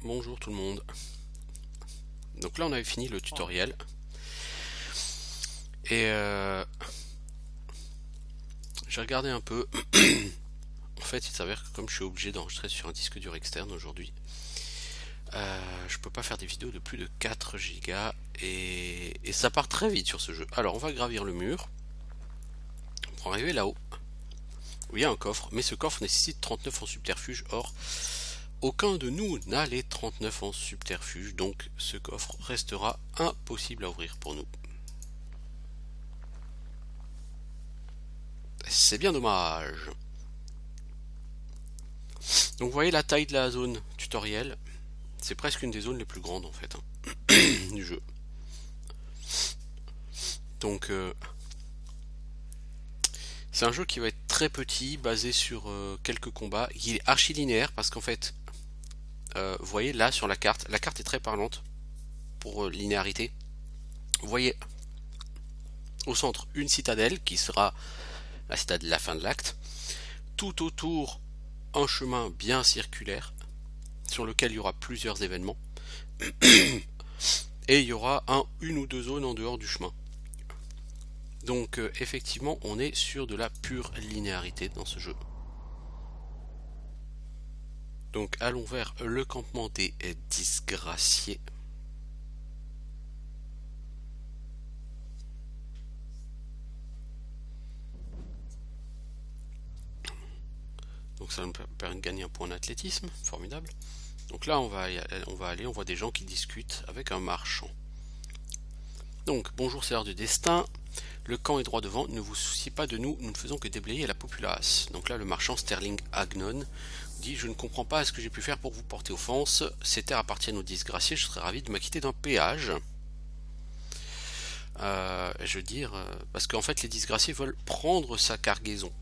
Bonjour tout le monde. Donc là on avait fini le tutoriel et j'ai regardé un peu. En fait il s'avère que comme je suis obligé d'enregistrer sur un disque dur externe aujourd'hui, je peux pas faire des vidéos de plus de 4 gigas et ça part très vite sur ce jeu. Alors on va gravir le mur pour arriver là-haut où il y a un coffre, mais ce coffre nécessite 39 en subterfuge. Or aucun de nous n'a les 39 en subterfuge, donc ce coffre restera impossible à ouvrir pour nous. C'est bien dommage. Donc vous voyez la taille de la zone tutoriel, c'est presque une des zones les plus grandes en fait du jeu. Donc c'est un jeu qui va être très petit, basé sur quelques combats. Il est archi linéaire parce qu'en fait, vous voyez là sur la carte est très parlante pour linéarité. Vous voyez au centre une citadelle qui sera la citadelle de la fin de l'acte. Tout autour un chemin bien circulaire sur lequel il y aura plusieurs événements et il y aura une ou deux zones en dehors du chemin. Donc effectivement on est sur de la pure linéarité dans ce jeu. Donc allons vers le campement des disgraciés. Donc ça va nous permettre de gagner un point d'athlétisme, formidable. Donc là on va aller, on voit des gens qui discutent avec un marchand. Donc bonjour, c'est l'heure du destin. Le camp est droit devant, ne vous souciez pas de nous, nous ne faisons que déblayer la populace. Donc là le marchand Sterling Agnon dit: je ne comprends pas ce que j'ai pu faire pour vous porter offense. Ces terres appartiennent aux disgraciés, je serais ravi de m'acquitter d'un péage. Je veux dire, parce qu'en fait les disgraciés veulent prendre sa cargaison.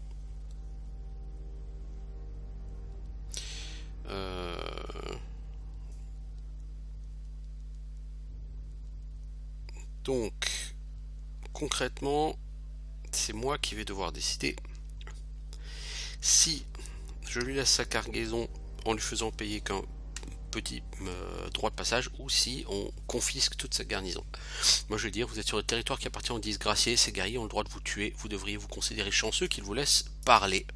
Donc concrètement c'est moi qui vais devoir décider si je lui laisse sa cargaison en lui faisant payer qu'un petit droit de passage ou si on confisque toute sa garnison. Moi je vais dire, vous êtes sur le territoire qui appartient aux disgraciés, ces guerriers ont le droit de vous tuer, vous devriez vous considérer chanceux qu'ils vous laissent parler.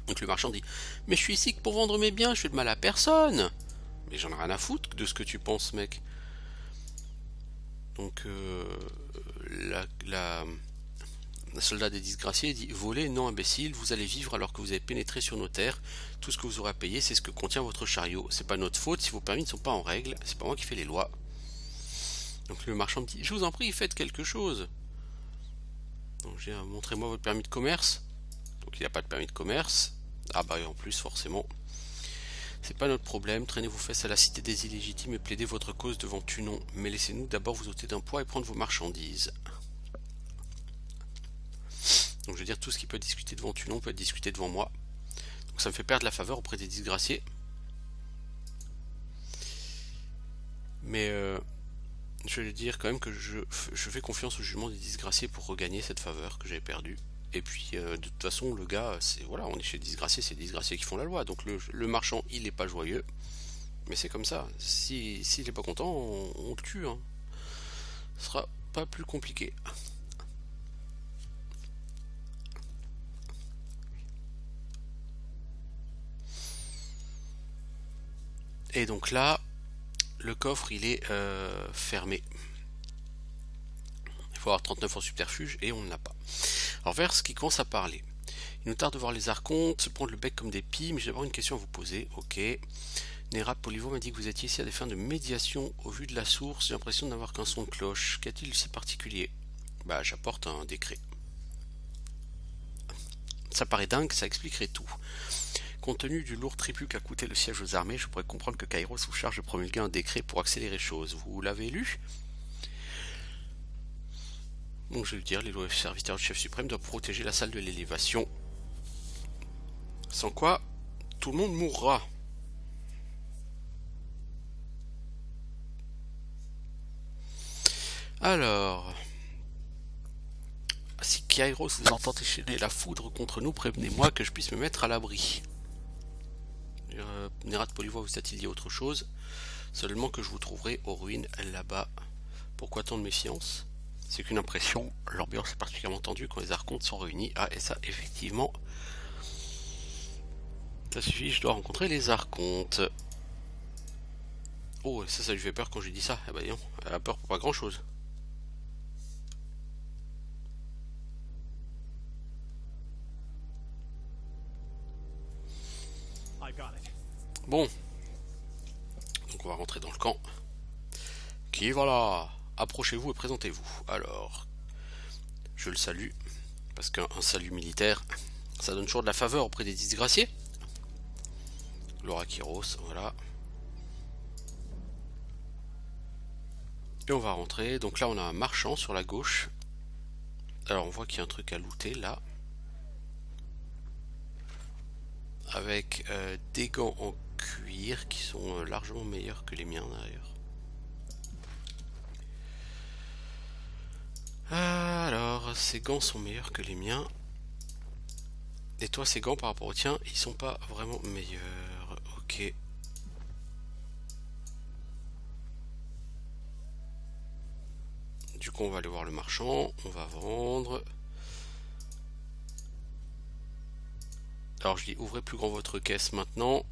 Donc le marchand dit: mais je suis ici que pour vendre mes biens, je fais de mal à personne. Mais j'en ai rien à foutre de ce que tu penses, mec. Donc la soldat des disgraciés dit: volez, non imbécile, vous allez vivre alors que vous avez pénétré sur nos terres. Tout ce que vous aurez à payer, c'est ce que contient votre chariot. C'est pas notre faute si vos permis ne sont pas en règle, c'est pas moi qui fais les lois. Donc le marchand me dit: je vous en prie, faites quelque chose. Donc j'ai: montrez-moi votre permis de commerce. Donc il n'a pas de permis de commerce. Ah bah en plus forcément. C'est pas notre problème, traînez vos fesses à la cité des illégitimes et plaidez votre cause devant Tunon. Mais laissez-nous d'abord vous ôter d'un poids et prendre vos marchandises. Donc je veux dire, tout ce qui peut être discuté devant Tunon peut être discuté devant moi. Donc ça me fait perdre la faveur auprès des disgraciés. Mais je vais dire quand même que je fais confiance au jugement des disgraciés pour regagner cette faveur que j'avais perdue. Et puis de toute façon le gars, c'est voilà, on est chez les disgraciés, c'est les disgraciés qui font la loi. Donc le marchand il est pas joyeux, mais c'est comme ça. S'il est pas content, on le tue. Hein. Ce sera pas plus compliqué. Et donc là, le coffre il est fermé. Il faut avoir 39 en subterfuge et on ne l'a pas. Alors Verse qui commence à parler. Il nous tarde de voir les archontes se prendre le bec comme des pies, mais j'ai d'abord une question à vous poser. Ok. Nera Polivo m'a dit que vous étiez ici à des fins de médiation. Au vu de la source, j'ai l'impression d'avoir qu'un son de cloche. Qu'a-t-il de si particulier? Bah j'apporte un décret. Ça paraît dingue, ça expliquerait tout. Compte tenu du lourd tribut qu'a coûté le siège aux armées, je pourrais comprendre que Kairos vous charge de promulguer un décret pour accélérer les choses. Vous l'avez lu? Donc je vais dire, les lois serviteurs du chef suprême doivent protéger la salle de l'élévation. Sans quoi, tout le monde mourra. Alors, si Kairos vous entend échaîner la foudre contre nous, prévenez-moi que je puisse me mettre à l'abri. Nérat de Polivoix vous a-t-il dit autre chose? Seulement que je vous trouverai aux ruines là-bas. Pourquoi tant de méfiance? C'est qu'une impression, l'ambiance est particulièrement tendue quand les archontes sont réunis. Ah, et ça, effectivement, ça suffit, je dois rencontrer les archontes. Oh, ça lui fait peur quand je lui dis ça. Eh ben non, elle a peur pour pas grand-chose. Bon, donc on va rentrer dans le camp. Qui voilà, approchez-vous et présentez-vous. Alors, je le salue, parce qu'un salut militaire, ça donne toujours de la faveur auprès des disgraciés. Laura Kyros, voilà. Et on va rentrer, donc là on a un marchand sur la gauche. Alors on voit qu'il y a un truc à looter là. Avec des gants en cuir qui sont largement meilleurs que les miens d'ailleurs. Alors, ces gants sont meilleurs que les miens. Et toi, ces gants par rapport aux tiens, ils sont pas vraiment meilleurs. Ok. Du coup, on va aller voir le marchand. On va vendre. Alors, je dis ouvrez plus grand votre caisse maintenant.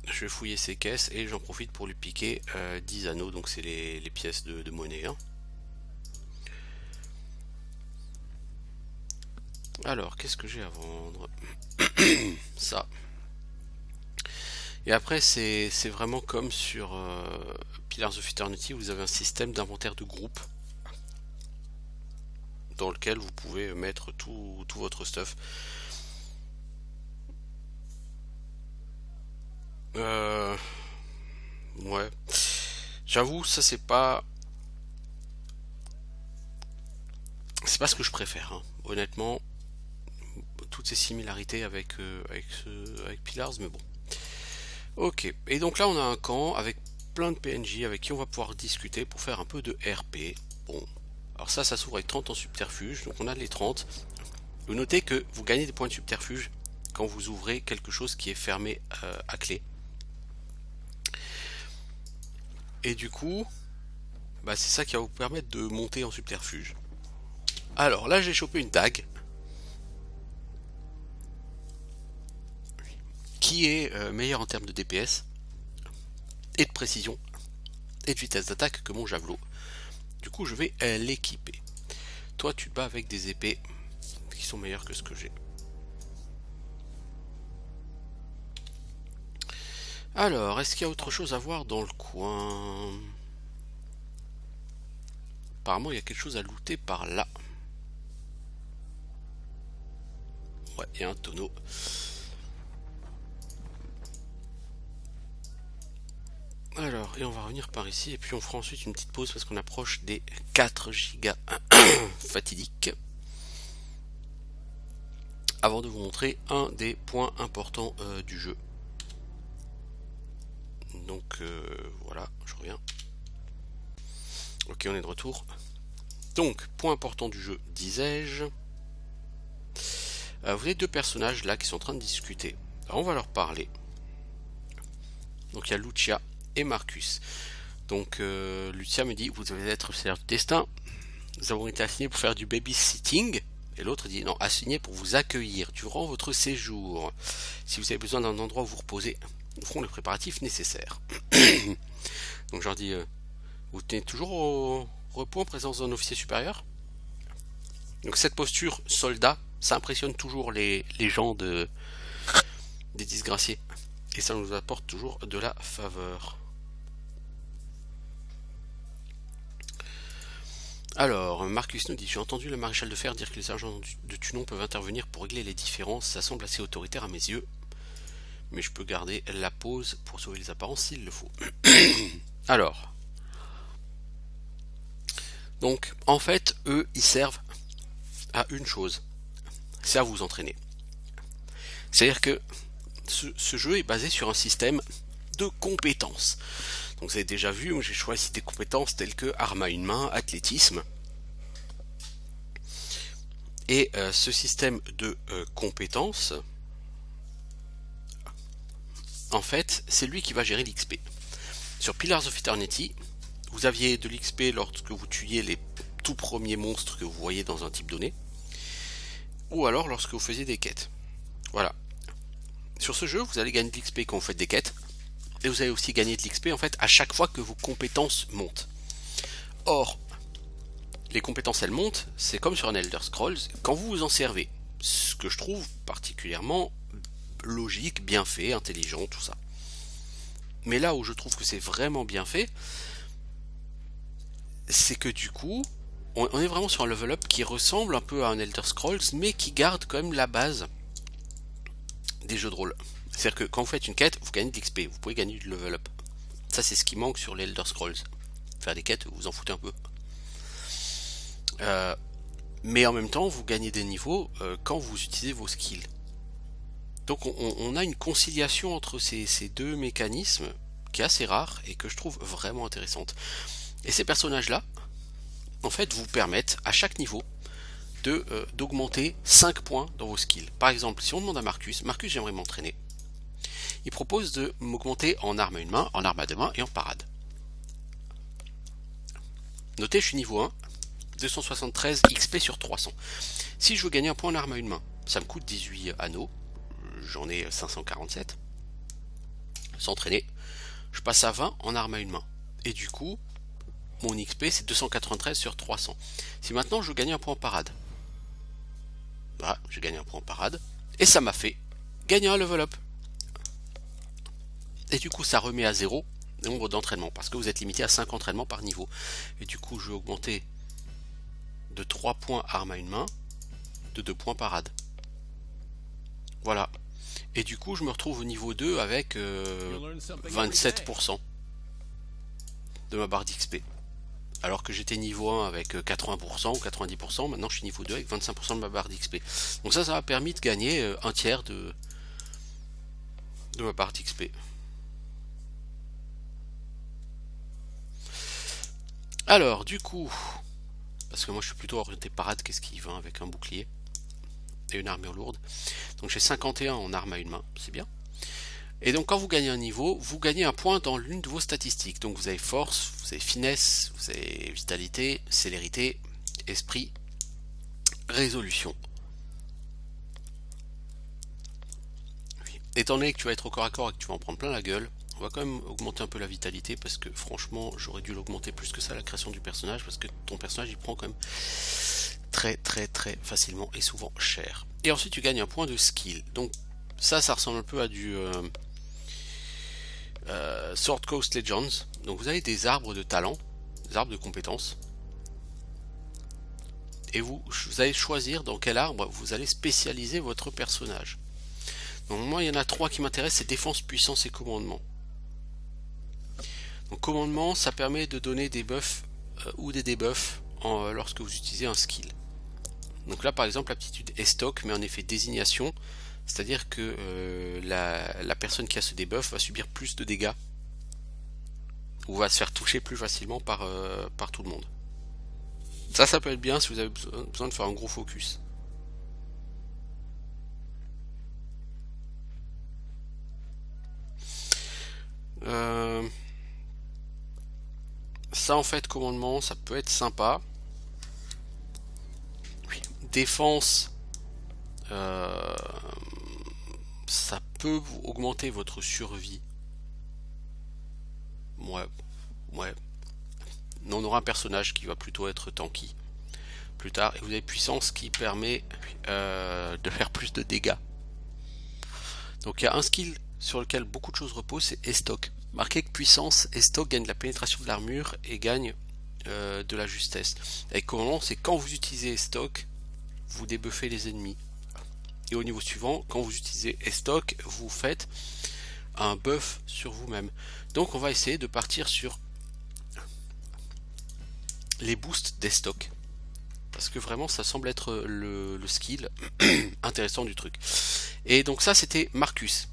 Je vais fouiller ses caisses et j'en profite pour lui piquer 10 anneaux. Donc, c'est les pièces de monnaie. Hein. Alors, qu'est-ce que j'ai à vendre? Ça. Et après, c'est vraiment comme sur Pillars of Eternity, vous avez un système d'inventaire de groupe dans lequel vous pouvez mettre tout votre stuff. Ouais. J'avoue, ça c'est pas ce que je préfère. Hein. Honnêtement, toutes ces similarités avec Pillars, mais bon. Ok. Et donc là, on a un camp avec plein de PNJ avec qui on va pouvoir discuter pour faire un peu de RP. Bon. Alors ça s'ouvre avec 30 en subterfuge, donc on a les 30. Vous notez que vous gagnez des points de subterfuge quand vous ouvrez quelque chose qui est fermé à clé. Et du coup, bah c'est ça qui va vous permettre de monter en subterfuge. Alors là, j'ai chopé une dague qui est meilleure en termes de DPS et de précision et de vitesse d'attaque que mon javelot. Du coup, je vais l'équiper. Toi, tu te bats avec des épées qui sont meilleures que ce que j'ai. Alors, est-ce qu'il y a autre chose à voir dans le coin? Apparemment, il y a quelque chose à looter par là. Ouais, il y a un tonneau. Alors, et on va revenir par ici, et puis on fera ensuite une petite pause parce qu'on approche des 4 gigas fatidiques. Avant de vous montrer un des points importants du jeu. Donc voilà, je reviens. Ok, on est de retour. Donc, point important du jeu, disais-je. Vous avez deux personnages là qui sont en train de discuter. Alors, on va leur parler. Donc il y a Lucia et Marcus. Donc Lucia me dit, vous devez être Seigneur du Destin. Nous avons été assignés pour faire du babysitting. Et l'autre dit, non, assignés pour vous accueillir durant votre séjour. Si vous avez besoin d'un endroit où vous reposer, nous ferons les préparatifs nécessaires. Donc je leur dis, vous tenez toujours au repos en présence d'un officier supérieur? Donc cette posture soldat, ça impressionne toujours les gens des disgraciés. Et ça nous apporte toujours de la faveur. Alors, Marcus nous dit, j'ai entendu le maréchal de fer dire que les sergents de Tunon peuvent intervenir pour régler les différences. Ça semble assez autoritaire à mes yeux. Mais je peux garder la pause pour sauver les apparences s'il le faut. Alors. Donc, en fait, eux, ils servent à une chose. C'est à vous entraîner. C'est-à-dire que ce jeu est basé sur un système de compétences. Donc vous avez déjà vu, j'ai choisi des compétences telles que arme à une main, athlétisme. Et ce système de compétences en fait, c'est lui qui va gérer l'XP. Sur Pillars of Eternity, vous aviez de l'XP lorsque vous tuiez les tout premiers monstres que vous voyez dans un type donné, ou alors lorsque vous faisiez des quêtes. Voilà. Sur ce jeu, vous allez gagner de l'XP quand vous faites des quêtes, et vous allez aussi gagner de l'XP en fait à chaque fois que vos compétences montent. Or, les compétences elles montent, c'est comme sur un Elder Scrolls, quand vous vous en servez. Ce que je trouve particulièrement logique, bien fait, intelligent, tout ça. Mais là où je trouve que c'est vraiment bien fait, c'est que du coup, on est vraiment sur un level up qui ressemble un peu à un Elder Scrolls, mais qui garde quand même la base des jeux de rôle. C'est-à-dire que quand vous faites une quête, vous gagnez de l'XP, vous pouvez gagner du level up. Ça c'est ce qui manque sur les Elder Scrolls. Faire des quêtes, vous vous en foutez un peu. Mais en même temps, vous gagnez des niveaux quand vous utilisez vos skills. Donc on a une conciliation entre ces deux mécanismes qui est assez rare et que je trouve vraiment intéressante. Et ces personnages-là, en fait, vous permettent à chaque niveau d'augmenter 5 points dans vos skills. Par exemple, si on demande à Marcus, j'aimerais m'entraîner. Il propose de m'augmenter en arme à une main, en arme à deux mains et en parade. Notez, je suis niveau 1, 273 XP sur 300. Si je veux gagner un point en arme à une main, ça me coûte 18 anneaux, j'en ai 547. S'entraîner, je passe à 20 en arme à une main. Et du coup, mon XP c'est 293 sur 300. Si maintenant je veux gagner un point en parade, voilà, j'ai gagné un point en parade, et ça m'a fait gagner un level up. Et du coup ça remet à 0 le nombre d'entraînements, parce que vous êtes limité à 5 entraînements par niveau. Et du coup je vais augmenter de 3 points arme à une main, de 2 points parade. Voilà. Et du coup je me retrouve au niveau 2 avec 27% de ma barre d'XP. Alors que j'étais niveau 1 avec 80% ou 90%, maintenant je suis niveau 2 avec 25% de ma barre d'XP. Donc ça m'a permis de gagner un tiers de ma barre d'XP. Alors du coup, parce que moi je suis plutôt orienté parade qu'esquive avec un bouclier et une armure lourde. Donc j'ai 51 en arme à une main, c'est bien. Et donc quand vous gagnez un niveau, vous gagnez un point dans l'une de vos statistiques. Donc vous avez force, vous avez finesse, vous avez vitalité, célérité, esprit, résolution. Étant donné que tu vas être au corps à corps et que tu vas en prendre plein la gueule, on va quand même augmenter un peu la vitalité parce que franchement j'aurais dû l'augmenter plus que ça la création du personnage, parce que ton personnage il prend quand même très facilement et souvent cher. Et ensuite tu gagnes un point de skill. Donc ça ressemble un peu à du Sword Coast Legends. Donc vous avez des arbres de talent, des arbres de compétences, et vous allez choisir dans quel arbre vous allez spécialiser votre personnage. Donc moi il y en a 3 qui m'intéressent, c'est défense, puissance et commandement. Donc commandement, ça permet de donner des buffs ou des debuffs lorsque vous utilisez un skill. Donc là par exemple l'aptitude est stock, mais en effet désignation, c'est-à-dire que la personne qui a ce debuff va subir plus de dégâts ou va se faire toucher plus facilement par tout le monde. Ça peut être bien si vous avez besoin de faire un gros focus. Ça en fait commandement, ça peut être sympa. Oui. Défense, ça peut vous augmenter votre survie. Ouais. On aura un personnage qui va plutôt être tanky plus tard. Et vous avez puissance qui permet de faire plus de dégâts. Donc il y a un skill sur lequel beaucoup de choses reposent, c'est Estoc. Marquez que puissance, Estoc gagne de la pénétration de l'armure et gagne de la justesse. Avec commandement, c'est quand vous utilisez Estoc, vous débuffez les ennemis. Et au niveau suivant, quand vous utilisez Estoc, vous faites un buff sur vous-même. Donc on va essayer de partir sur les boosts d'Estoc, parce que vraiment ça semble être le skill intéressant du truc. Et donc ça c'était Marcus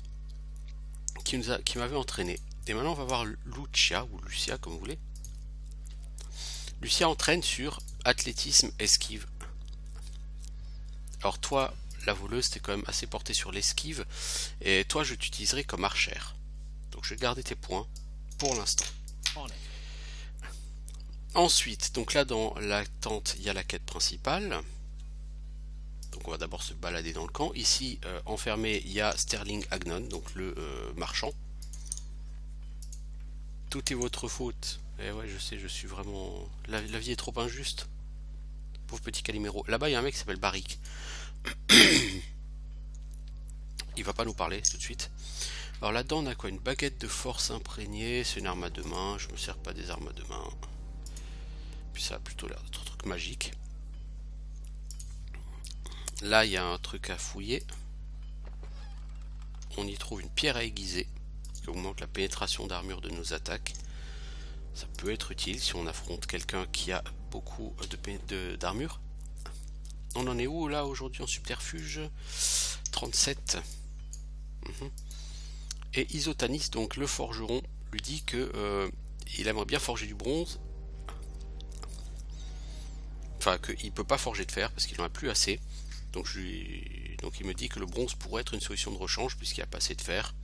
qui m'avait entraîné. Et maintenant on va voir Lucia, ou Lucia comme vous voulez. Lucia entraîne sur athlétisme, esquive. Alors toi, la voleuse, t'es quand même assez portée sur l'esquive, et toi je t'utiliserai comme archère. Donc je vais garder tes points pour l'instant. Ensuite, donc là dans la tente, il y a la quête principale. Donc on va d'abord se balader dans le camp. Ici, enfermé, il y a Sterling Agnon, donc le marchand. Tout est votre faute. Et ouais, je sais, je suis vraiment... La vie est trop injuste. Pauvre petit Calimero. Là-bas, il y a un mec qui s'appelle Barrick. Il va pas nous parler tout de suite. Alors là-dedans, on a quoi? Une baguette de force imprégnée. C'est une arme à deux mains. Je me sers pas des armes à deux mains. Puis ça a plutôt l'air d'être un truc magique. Là, il y a un truc à fouiller. On y trouve une pierre à aiguiser qui augmente la pénétration d'armure de nos attaques. Ça peut être utile si on affronte quelqu'un qui a beaucoup d'armure. On en est où là aujourd'hui en subterfuge? 37. Et Isotanis, donc le forgeron, lui dit que il aimerait bien forger du bronze. Enfin, qu'il peut pas forger de fer parce qu'il en a plus assez. Donc il me dit que le bronze pourrait être une solution de rechange puisqu'il n'y a pas assez de fer.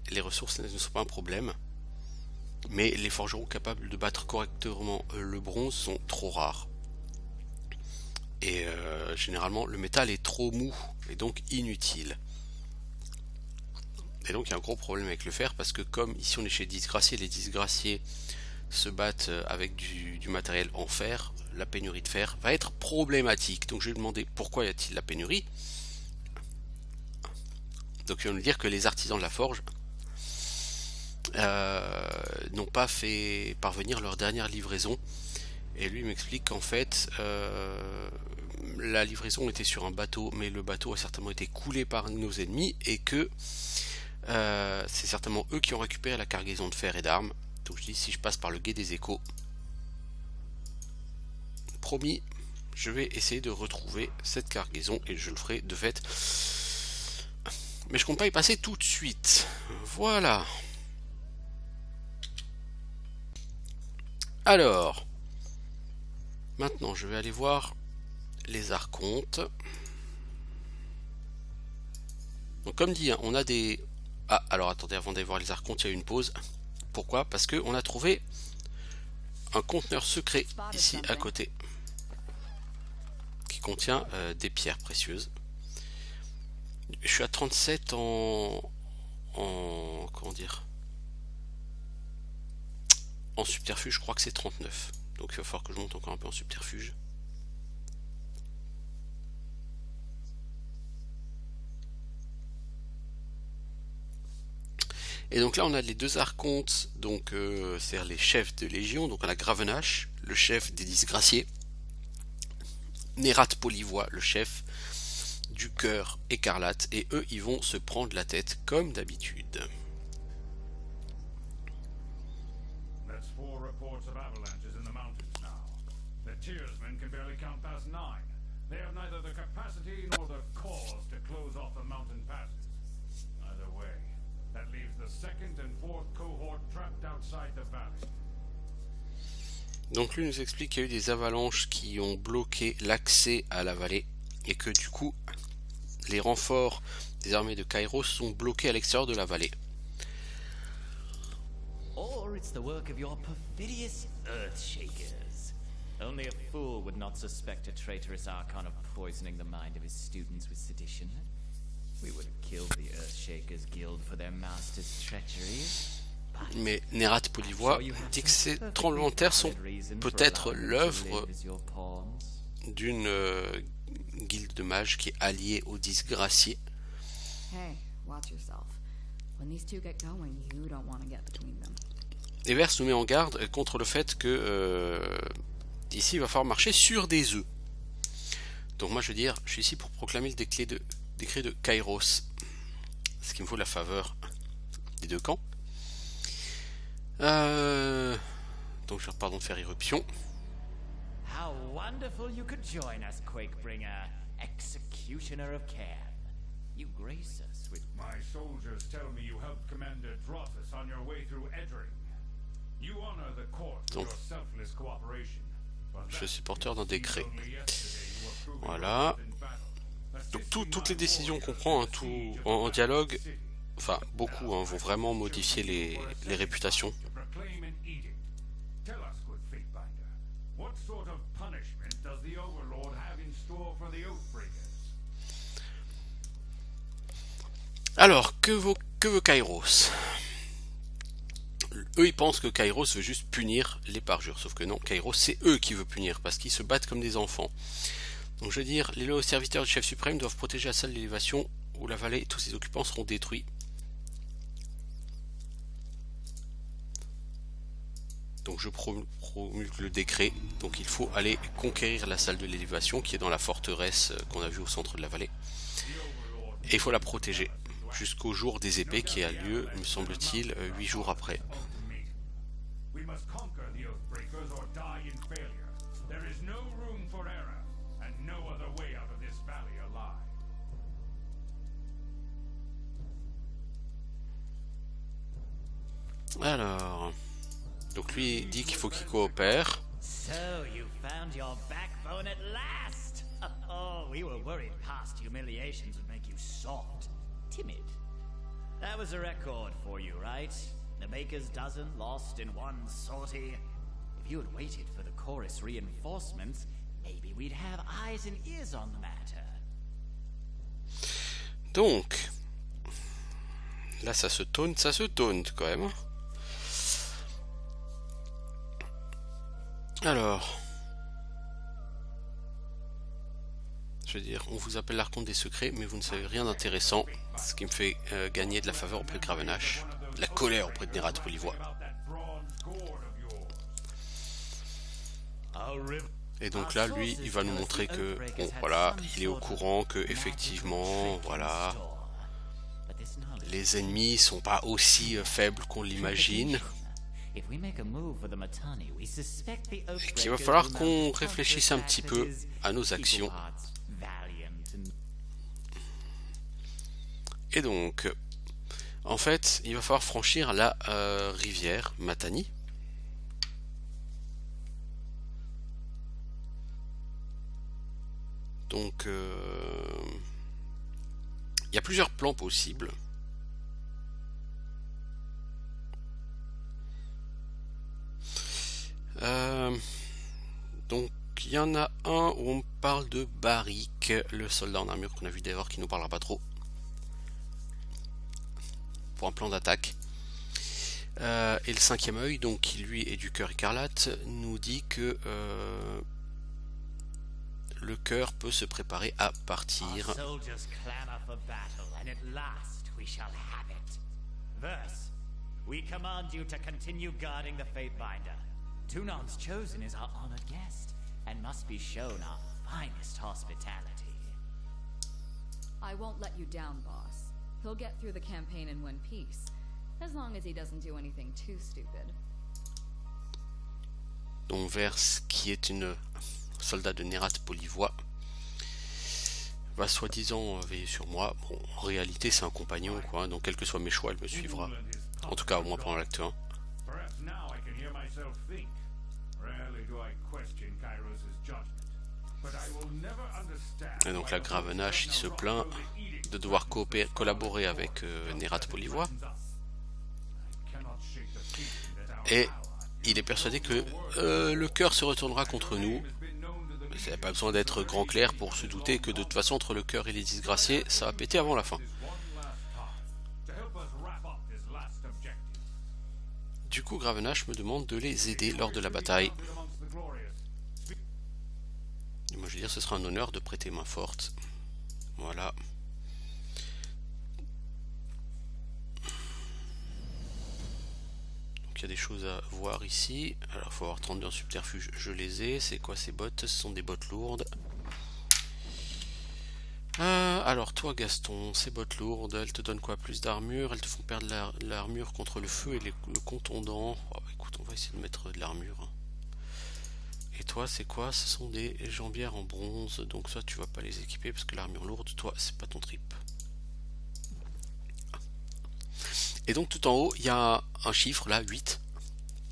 Les ressources ne sont pas un problème. Mais les forgerons capables de battre correctement le bronze sont trop rares. Et généralement le métal est trop mou et donc inutile. Et donc il y a un gros problème avec le fer parce que comme ici on est chez Disgraciés, les Disgraciés se battent avec du matériel en fer, la pénurie de fer va être problématique. Donc je vais lui demander pourquoi y a-t-il la pénurie. Donc il va nous dire que les artisans de la forge n'ont pas fait parvenir leur dernière livraison. Et lui m'explique qu'en fait la livraison était sur un bateau, mais le bateau a certainement été coulé par nos ennemis et que c'est certainement eux qui ont récupéré la cargaison de fer et d'armes. Donc je dis, si je passe par le gué des échos, promis, je vais essayer de retrouver cette cargaison et je le ferai de fait. Mais je compte pas y passer tout de suite. Voilà. Alors, maintenant je vais aller voir les archontes. Donc comme dit, hein, on a des... Ah, alors attendez, avant d'aller voir les archontes, il y a une pause. Pourquoi? Parce qu'on a trouvé un conteneur secret ici à côté qui contient des pierres précieuses. Je suis à 37 comment dire, en subterfuge. Je crois que c'est 39, donc il va falloir que je monte encore un peu en subterfuge. Et donc là on a les deux archontes, donc c'est-à-dire les chefs de légion. Donc on a Gravenache, le chef des disgraciés, Nérat Polivois, le chef du cœur écarlate, et eux ils vont se prendre la tête comme d'habitude. Donc lui nous explique qu'il y a eu des avalanches qui ont bloqué l'accès à la vallée et que du coup les renforts des armées de Kairos sont bloqués à l'extérieur de la vallée. Or it's the work of your perfidious Earthshakers. Only a fool would not suspect a traitorous Archon of poisoning the mind of his students with sedition. We would have killed the Earthshakers Guild for their master's treachery. Mais Nérat Polivois dit que ces tremblements de terre sont peut-être l'œuvre d'une guilde de mages qui est alliée aux disgraciés. Et Verse nous met en garde contre le fait que ici il va falloir marcher sur des œufs. Donc moi je veux dire, je suis ici pour proclamer le décret de Kairos, ce qui me vaut la faveur des deux camps. Donc je repars donc faire irruption. How wonderful you could join us, Quakebringer, executioner of Cairn. You grace us with... My soldiers tell me you helped Commander Drossus on your way through Edring. You honor the court for your selfless cooperation. Je suis porteur d'un décret. Voilà. Donc toutes les décisions qu'on prend, hein, tout en dialogue, enfin beaucoup, hein, vont vraiment modifier les réputations. To proclaim an edict. Tell us, good Fatebinder, what sort of punishment does the Overlord have in store for the Oathbreakers? Alors, que veut Kairos? Eux, ils pensent que Kairos veut juste punir les parjures. Sauf que non, Kairos, c'est eux qui veut punir, parce qu'ils se battent comme des enfants. Donc je veux dire, les loyaux serviteurs du chef suprême doivent protéger la salle d'élévation où la vallée et tous ses occupants seront détruits. Donc je promulgue le décret. Donc il faut aller conquérir la salle de l'élévation qui est dans la forteresse qu'on a vue au centre de la vallée. Et il faut la protéger jusqu'au jour des épées qui a lieu, me semble-t-il, 8 jours après. We must conquer the Oathbreakers or die in failure. There is no room for error, and no other way out of this valley alive. Alors, donc lui dit qu'il faut qu'il coopère. So you found your backbone at last. Oh, we were worried past humiliations would make you soft, timid. That was a record for you, right? The baker's dozen lost in one sortie. If you had waited for the chorus reinforcements, maybe we'd have eyes and ears on the matter. Donc, là ça se taunte quand même. Alors, je veux dire, on vous appelle l'archonte des secrets, mais vous ne savez rien d'intéressant, ce qui me fait gagner de la faveur auprès de Gravenache, de la colère auprès de Nerat Polivois. Et donc là, lui, il va nous montrer que, bon, voilà, il est au courant que effectivement, voilà, les ennemis sont pas aussi faibles qu'on l'imagine. Et qu'il va falloir qu'on réfléchisse un petit peu à nos actions. Et donc, en fait, il va falloir franchir la rivière Matani. Donc, il y a plusieurs plans possibles. Donc il y en a un où on parle de Barik, le soldat en armure qu'on a vu d'ailleurs, qui nous parlera pas trop pour un plan d'attaque. Et le cinquième œil, donc qui lui est du cœur écarlate, nous dit que le cœur peut se préparer à partir. We command you to continue guarding the Fatebinder. Tunon's Chosen is our honored guest and must be shown our finest hospitality. I won't let you down, boss. He'll get through the campaign in one piece, as long as he doesn't do anything too stupid. Donc Verse, qui est une soldat de Nerat Polivois, va soi-disant veiller sur moi. Bon, en réalité c'est un compagnon, quoi, donc quels que soient mes choix, elle me suivra. En tout cas, au moins pendant l'acte 1. Et donc la Gravenache, il se plaint de devoir collaborer avec Nerat Polivois. Et il est persuadé que le cœur se retournera contre nous. Il n'y a pas besoin d'être grand clair pour se douter que de toute façon, entre le cœur et les disgraciés, ça va péter avant la fin. Du coup, Gravenache me demande de les aider lors de la bataille. Et moi, je veux dire, ce sera un honneur de prêter main forte. Voilà. Donc, il y a des choses à voir ici. Alors, il faut avoir 32 subterfuges. Je les ai. C'est quoi ces bottes? Ce sont des bottes lourdes. Alors toi Gaston, ces bottes lourdes, elles te donnent quoi? Plus d'armure, elles te font perdre l'armure contre le feu et le contondant. Oh, écoute, on va essayer de mettre de l'armure. Et toi c'est quoi? Ce sont des jambières en bronze, donc ça tu vas pas les équiper parce que l'armure lourde, toi c'est pas ton trip. Et donc tout en haut, il y a un chiffre là, 8,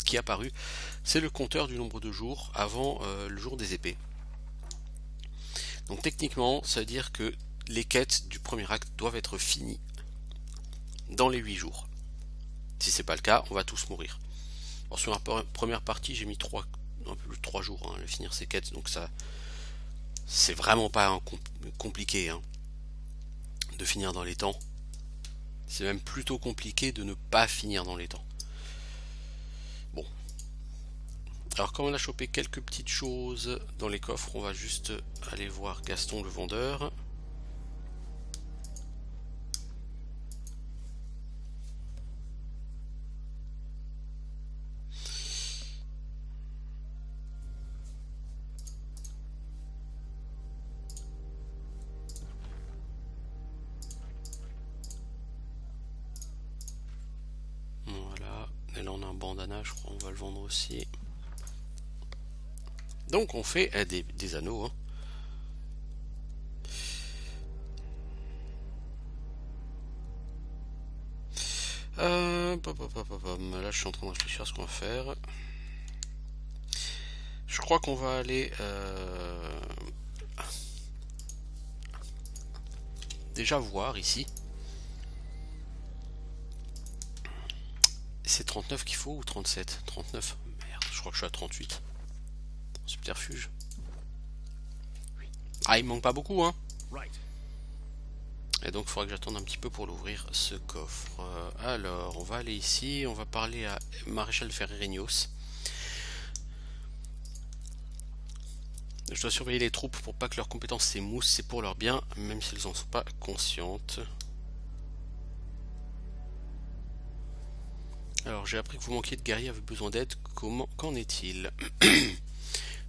qui est apparu. C'est le compteur du nombre de jours avant le jour des épées. Donc techniquement, ça veut dire que les quêtes du premier acte doivent être finies dans les 8 jours. Si c'est pas le cas, on va tous mourir. Alors, sur la première partie, j'ai mis un peu plus de 3 jours à finir ces quêtes, donc ça, c'est vraiment pas compliqué hein, de finir dans les temps. C'est même plutôt compliqué de ne pas finir dans les temps. Bon. Alors quand on a chopé quelques petites choses dans les coffres, on va juste aller voir Gaston le vendeur. Voilà, et là on a un bandana, je crois on va le vendre aussi. Donc on fait des anneaux. Hein. Là je suis en train de réfléchir à ce qu'on va faire. Je crois qu'on va aller déjà voir ici. C'est 39 qu'il faut ou 37? 39. Merde, je crois que je suis à 38. Subterfuge. Oui. Ah, il me manque pas beaucoup, hein. Et donc, il faudra que j'attende un petit peu pour l'ouvrir, ce coffre. Alors, on va aller ici. On va parler à Maréchal Ferrerinos. Je dois surveiller les troupes pour pas que leurs compétences s'émoussent. C'est pour leur bien, même si elles en sont pas conscientes. Alors, j'ai appris que vous manquiez de guerriers avec besoin d'aide. Qu'en est-il?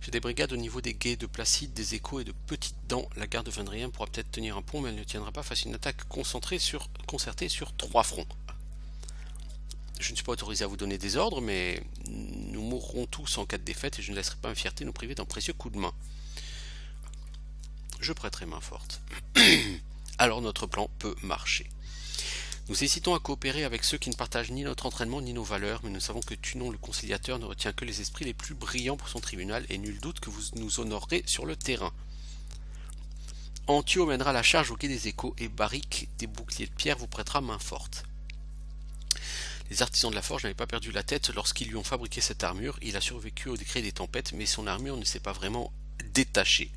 J'ai des brigades au niveau des guets de Placide, des Échos et de Petites Dents. La garde de Vendrien pourra peut-être tenir un pont, mais elle ne tiendra pas face à une attaque concertée sur 3 fronts. Je ne suis pas autorisé à vous donner des ordres, mais nous mourrons tous en cas de défaite et je ne laisserai pas ma fierté nous priver d'un précieux coup de main. Je prêterai main forte. Alors notre plan peut marcher. Nous hésitons à coopérer avec ceux qui ne partagent ni notre entraînement ni nos valeurs, mais nous savons que Tunon le conciliateur ne retient que les esprits les plus brillants pour son tribunal, et nul doute que vous nous honorerez sur le terrain. Antio mènera la charge au quai des Échos, et Barrick, des boucliers de pierre, vous prêtera main forte. Les artisans de la forge n'avaient pas perdu la tête lorsqu'ils lui ont fabriqué cette armure. Il a survécu au décret des tempêtes, mais son armure ne s'est pas vraiment détachée.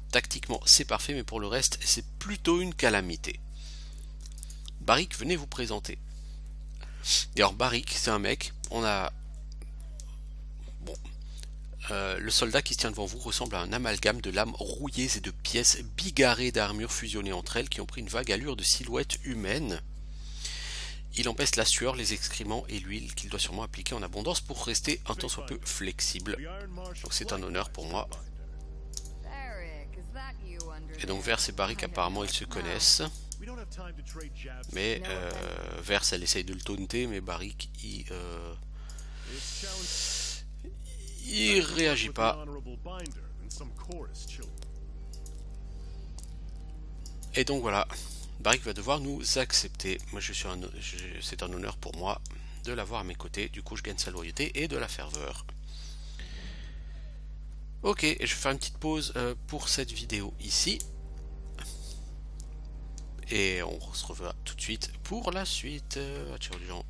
Tactiquement, c'est parfait, mais pour le reste, c'est plutôt une calamité. Barrick, venez vous présenter. Et alors Barrick, c'est un mec, on a... Bon. Le soldat qui se tient devant vous ressemble à un amalgame de lames rouillées et de pièces bigarrées d'armures fusionnées entre elles qui ont pris une vague allure de silhouette humaine. Il empêche la sueur, les excréments et l'huile qu'il doit sûrement appliquer en abondance pour rester un tant soit peu flexible. Donc c'est un honneur pour moi. Et donc Vers et Barrick apparemment ils se connaissent. Mais Vers elle essaye de le taunter, mais Barrick il réagit pas. Et donc voilà, Barrick va devoir nous accepter. Moi c'est un honneur pour moi de l'avoir à mes côtés. Du coup je gagne sa loyauté et de la ferveur. Ok, et je vais faire une petite pause pour cette vidéo ici. Et on se revoit tout de suite pour la suite. Ciao les gens.